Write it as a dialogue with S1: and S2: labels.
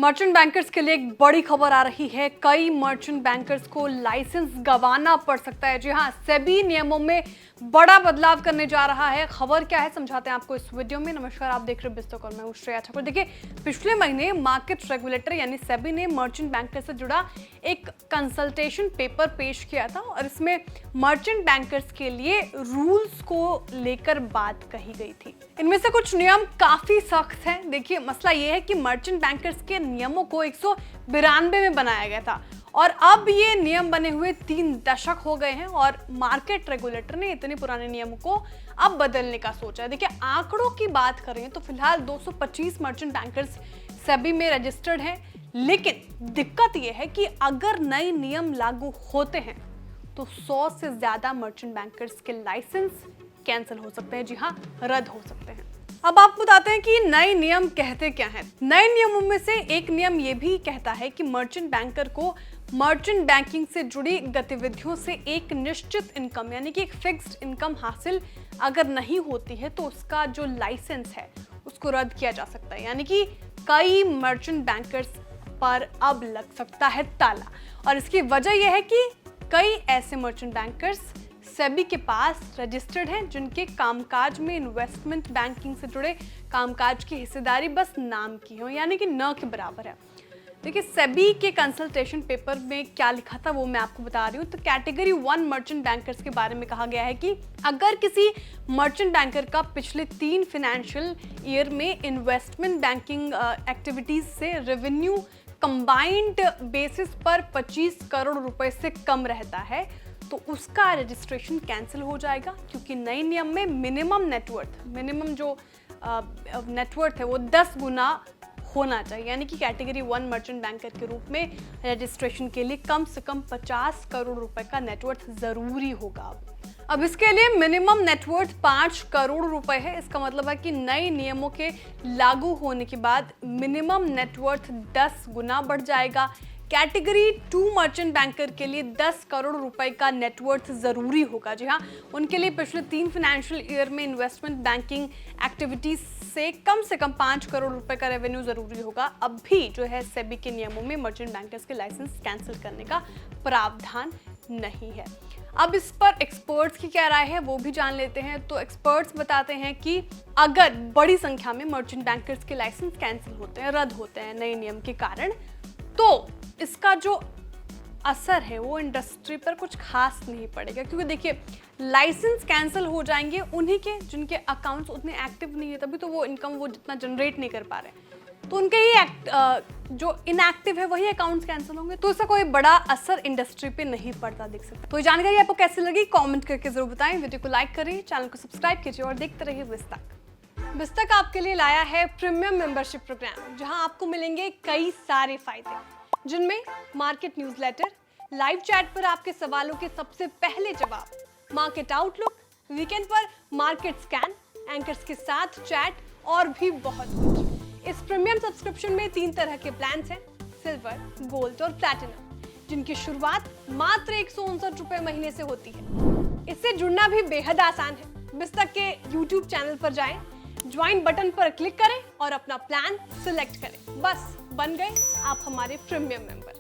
S1: Merchant bankers के लिए एक बड़ी खबर आ रही है। कई मर्चेंट बैंकर्स को लाइसेंस गंवाना पड़ सकता है। जी हाँ, सेबी नियमों में बड़ा बदलाव करने जा रहा है। खबर क्या है समझाते हैं आपको इस वीडियो में। नमस्कार, आप देख रहे हैं बिस्तक और मैं हूं श्रेया ठाकुर। देखिए, पिछले महीने मार्केट रेगुलेटर यानी सेबी ने मर्चेंट बैंकर से जुड़ा एक कंसल्टेशन पेपर पेश किया था और इसमें मर्चेंट बैंकर्स के लिए रूल्स को लेकर बात कही गई थी। इनमें से कुछ नियम काफी सख्त हैं। देखिए, मसला ये है कि मर्चेंट बैंकर्स के नियमों को 192 में बनाया गया था और अब ये नियम बने हुए 3 दशक हो गए हैं और मार्केट रेगुलेटर ने इतने पुराने नियमों को अब बदलने का सोचा है। देखिए, आंकड़ों की बात करें तो फिलहाल 225 मर्चेंट बैंकर्स सेबी में रजिस्टर्ड हैं, लेकिन दिक्कत यह है कि अगर नए नियम लागू होते हैं तो 100 से ज्यादा मर्चेंट बैंकर्स के लाइसेंस कैंसिल हो सकते हैं। जी हाँ, रद्द हो सकते हैं। अब आपको बताते हैं कि नए नियम कहते क्या हैं। नए नियमों में से एक नियम ये भी कहता है कि मर्चेंट बैंकर को मर्चेंट बैंकिंग से जुड़ी गतिविधियों से एक निश्चित इनकम यानी कि एक फिक्स्ड इनकम हासिल अगर नहीं होती है तो उसका जो लाइसेंस है उसको रद्द किया जा सकता है। यानी कि कई मर्चेंट बैंकर्स पर अब लग सकता है ताला। और इसकी वजह यह है कि कई ऐसे मर्चेंट बैंकर्स सेबी के पास रजिस्टर्ड हैं जिनके कामकाज में इन्वेस्टमेंट बैंकिंग से जुड़े कामकाज की हिस्सेदारी बस नाम की हो, यानी कि न के बराबर है। देखिए, सेबी के कंसल्टेशन पेपर में क्या लिखा था वो मैं आपको बता रही हूँ। तो कैटेगरी 1 मर्चेंट बैंकर्स के बारे में कहा गया है कि अगर किसी मर्चेंट बैंकर का पिछले 3 फाइनेंशियल ईयर में इन्वेस्टमेंट बैंकिंग एक्टिविटीज से रेवेन्यू कंबाइंड बेसिस पर 25 करोड़ रुपए से कम रहता है तो उसका रजिस्ट्रेशन कैंसिल हो जाएगा, क्योंकि नए नियम में मिनिमम जो नेटवर्थ है वो 10 गुना होना चाहिए। यानी कि कैटेगरी 1 मर्चेंट बैंकर के रूप में रजिस्ट्रेशन के लिए कम से कम 50 करोड़ रुपए का नेटवर्थ जरूरी होगा। अब इसके लिए मिनिमम नेटवर्थ 5 करोड़ रुपए है। इसका मतलब है कि नए नियमों के लागू होने के बाद मिनिमम नेटवर्थ 10 गुना बढ़ जाएगा। कैटेगरी 2 मर्चेंट बैंकर के लिए 10 करोड़ रुपए का नेटवर्थ जरूरी होगा। जी हाँ, उनके लिए पिछले 3 फाइनेंशियल ईयर में इन्वेस्टमेंट बैंकिंग एक्टिविटीज से कम 5 करोड़ रुपए का रेवेन्यू जरूरी होगा। अब भी जो है सेबी के नियमों में मर्चेंट बैंकर्स के लाइसेंस कैंसिल करने का प्रावधान नहीं है। अब इस पर एक्सपर्ट्स की क्या राय है वो भी जान लेते हैं। तो एक्सपर्ट्स बताते हैं कि अगर बड़ी संख्या में मर्चेंट बैंकर्स के लाइसेंस कैंसिल होते हैं, रद्द होते हैं नए नियम के कारण, तो इसका जो असर है वो इंडस्ट्री पर कुछ खास नहीं पड़ेगा। क्योंकि देखिए, लाइसेंस कैंसिल हो जाएंगे उन्हीं के जिनके अकाउंट्स उतने एक्टिव नहीं है, तभी तो वो इनकम वो जितना जनरेट नहीं कर पा रहे, तो उनके ही जो इनएक्टिव है वही अकाउंट्स कैंसिल होंगे। तो इसका कोई बड़ा असर इंडस्ट्री पे नहीं पड़ता दिख सकता। तो ये जानकारी आपको कैसी लगी कमेंट करके जरूर बताएं। वीडियो को लाइक करिए, चैनल को सब्सक्राइब कीजिए और देखते रहिए बिस्तक। बिस्तक आपके लिए लाया है प्रीमियम मेंबरशिप प्रोग्राम, जहां आपको मिलेंगे कई सारे फायदे, जिनमें मार्केट न्यूज़लेटर, लाइव चैट पर आपके सवालों के सबसे पहले जवाब, मार्केट आउटलुक, वीकेंड पर मार्केट स्कैन, एंकर्स के साथ चैट और भी बहुत कुछ। इस प्रीमियम सब्सक्रिप्शन में 3 तरह के प्लान्स हैं, सिल्वर, गोल्ड और प्लैटिनम, जिनकी शुरुआत मात्र 159 रुपए महीने से होती है। इससे जुड़ना भी बेहद आसान है। बिस्तक के YouTube चैनल पर जाएं, ज्वाइन बटन पर क्लिक करें और अपना प्लान सिलेक्ट करें। बस बन गए आप हमारे प्रीमियम मेंबर।